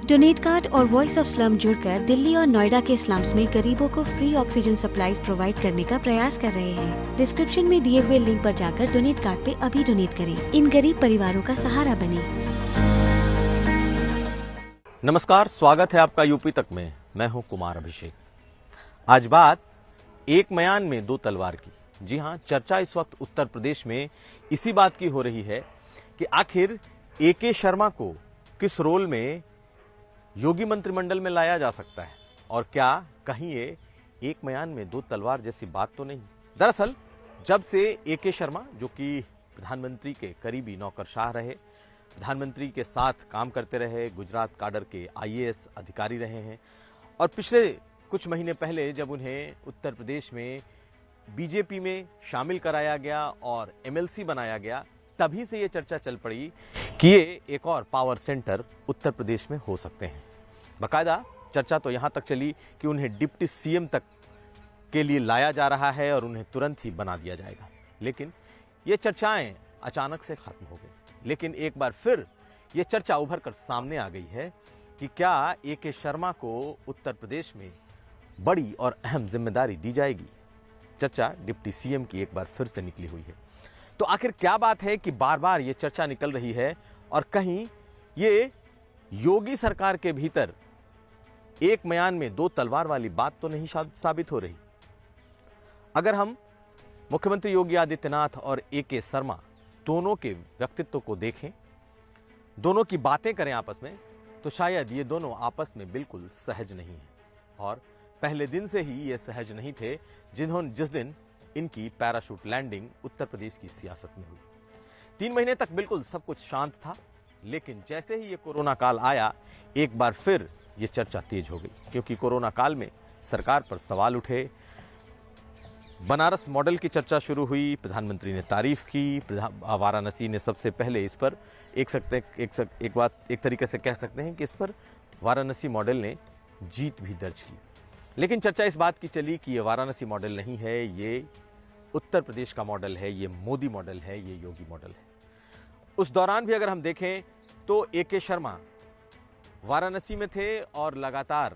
Donate card और voice of slum जुड़कर दिल्ली और नोएडा के स्लम्स में गरीबों को फ्री ऑक्सीजन सप्लाईज प्रोवाइड करने का प्रयास कर रहे हैं। डिस्क्रिप्शन में दिए हुए लिंक पर जाकर डोनेट कार्ड पे अभी डोनेट करें। इन गरीब परिवारों का सहारा बने। नमस्कार, स्वागत है आपका यूपी तक में। मैं हूं कुमार अभिषेक। आज बात एक म्यान में दो तलवार की। जी हां, चर्चा इस वक्त उत्तर प्रदेश में इसी बात की हो रही है कि आखिर एके शर्मा को किस रोल में योगी मंत्रिमंडल में लाया जा सकता है और क्या कहीं ये एक म्यान में दो तलवार जैसी बात तो नहीं। दरअसल जब से एके शर्मा, जो कि प्रधानमंत्री के करीबी नौकरशाह रहे, प्रधानमंत्री के साथ काम करते रहे, गुजरात काडर के आईएएस अधिकारी रहे हैं और पिछले कुछ महीने पहले जब उन्हें उत्तर प्रदेश में बीजेपी में शामिल कराया गया और एमएलसी बनाया गया, तभी से ये चर्चा चल पड़ी कि ये एक और पावर सेंटर उत्तर प्रदेश में हो सकते हैं। बाकायदा चर्चा तो यहां तक चली कि उन्हें डिप्टी सीएम तक के लिए लाया जा रहा है और उन्हें तुरंत ही बना दिया जाएगा। लेकिन ये चर्चाएं अचानक से खत्म हो गई। लेकिन एक बार फिर ये चर्चा उभर कर सामने आ गई है कि क्या एके शर्मा को उत्तर प्रदेश में बड़ी और अहम जिम्मेदारी दी जाएगी। चर्चा डिप्टी सीएम की एक बार फिर से निकली हुई है। तो आखिर क्या बात है कि बार बार ये चर्चा निकल रही है और कहीं ये योगी सरकार के भीतर एक म्यान में दो तलवार वाली बात तो नहीं साबित हो रही। अगर हम मुख्यमंत्री योगी आदित्यनाथ और एके शर्मा दोनों के व्यक्तित्व को देखें, दोनों की बातें करें आपस में, तो शायद ये दोनों आपस में बिल्कुल सहज नहीं है और पहले दिन से ही ये सहज नहीं थे जिस दिन इनकी पैराशूट लैंडिंग उत्तर प्रदेश की सियासत में हुई। 3 महीने तक बिल्कुल सब कुछ शांत था, लेकिन जैसे ही ये कोरोना काल आया, एक बार फिर ये चर्चा तेज हो गई, क्योंकि कोरोना काल में सरकार पर सवाल उठे। बनारस मॉडल की चर्चा शुरू हुई, प्रधानमंत्री ने तारीफ की, वाराणसी ने सबसे पहले इस पर एक तरीके से कह सकते हैं कि इस पर वाराणसी मॉडल ने जीत भी दर्ज की। लेकिन चर्चा इस बात की चली कि ये वाराणसी मॉडल नहीं है, ये उत्तर प्रदेश का मॉडल है, ये मोदी मॉडल है, ये योगी मॉडल है। उस दौरान भी अगर हम देखें तो एके शर्मा वाराणसी में थे और लगातार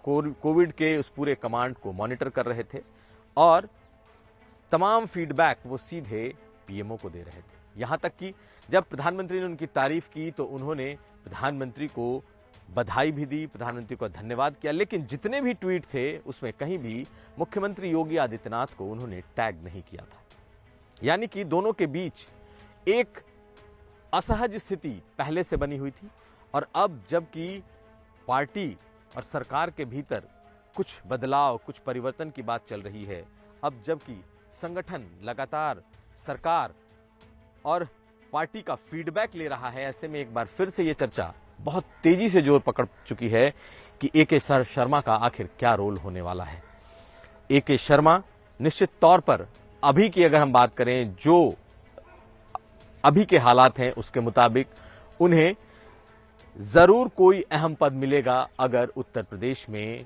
कोविड के उस पूरे कमांड को मॉनिटर कर रहे थे और तमाम फीडबैक वो सीधे पीएमओ को दे रहे थे। यहां तक कि जब प्रधानमंत्री ने उनकी तारीफ की तो उन्होंने प्रधानमंत्री को बधाई भी दी, प्रधानमंत्री को धन्यवाद किया, लेकिन जितने भी ट्वीट थे उसमें कहीं भी मुख्यमंत्री योगी आदित्यनाथ को उन्होंने टैग नहीं किया था। यानी कि दोनों के बीच एक असहज स्थिति पहले से बनी हुई थी और अब जबकि पार्टी और सरकार के भीतर कुछ बदलाव, कुछ परिवर्तन की बात चल रही है, अब जबकि संगठन लगातार सरकार और पार्टी का फीडबैक ले रहा है, ऐसे में एक बार फिर से ये चर्चा बहुत तेजी से जोर पकड़ चुकी है कि एके शर्मा का आखिर क्या रोल होने वाला है। एके शर्मा निश्चित तौर पर अभी की अगर हम बात करें, जो अभी के हालात हैं उसके मुताबिक उन्हें जरूर कोई अहम पद मिलेगा अगर उत्तर प्रदेश में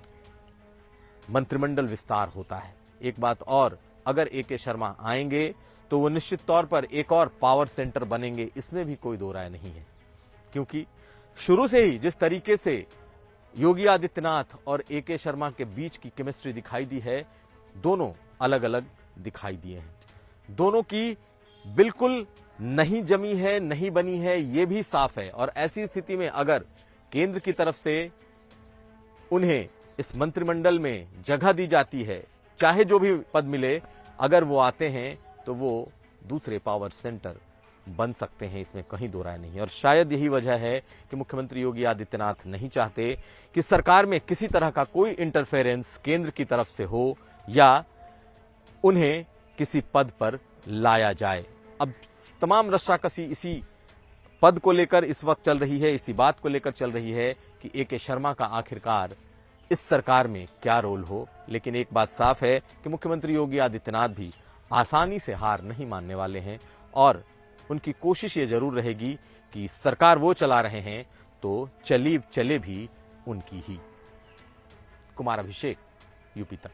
मंत्रिमंडल विस्तार होता है। एक बात और, अगर एके शर्मा आएंगे तो वो निश्चित तौर पर एक और पावर सेंटर बनेंगे, इसमें भी कोई दो राय नहीं है। क्योंकि शुरू से ही जिस तरीके से योगी आदित्यनाथ और एके शर्मा के बीच की केमिस्ट्री दिखाई दी है, दोनों अलग अलग दिखाई दिए हैं। दोनों की बिल्कुल नहीं जमी है, नहीं बनी है, ये भी साफ है। और ऐसी स्थिति में अगर केंद्र की तरफ से उन्हें इस मंत्रिमंडल में जगह दी जाती है, चाहे जो भी पद मिले, अगर वो आते हैं तो वो दूसरे पावर सेंटर बन सकते हैं, इसमें कहीं दो राय नहीं है। और शायद यही वजह है कि मुख्यमंत्री योगी आदित्यनाथ नहीं चाहते कि सरकार में किसी तरह का कोई इंटरफेरेंस केंद्र की तरफ से हो या उन्हें किसी पद पर लाया जाए। अब तमाम रस्साकसी इसी पद को लेकर इस वक्त चल रही है, इसी बात को लेकर चल रही है कि एके शर्मा का आखिरकार इस सरकार में क्या रोल हो। लेकिन एक बात साफ है कि मुख्यमंत्री योगी आदित्यनाथ भी आसानी से हार नहीं मानने वाले हैं और उनकी कोशिश ये जरूर रहेगी कि सरकार वो चला रहे हैं तो चले भी उनकी ही। कुमार अभिषेक, यूपी तक।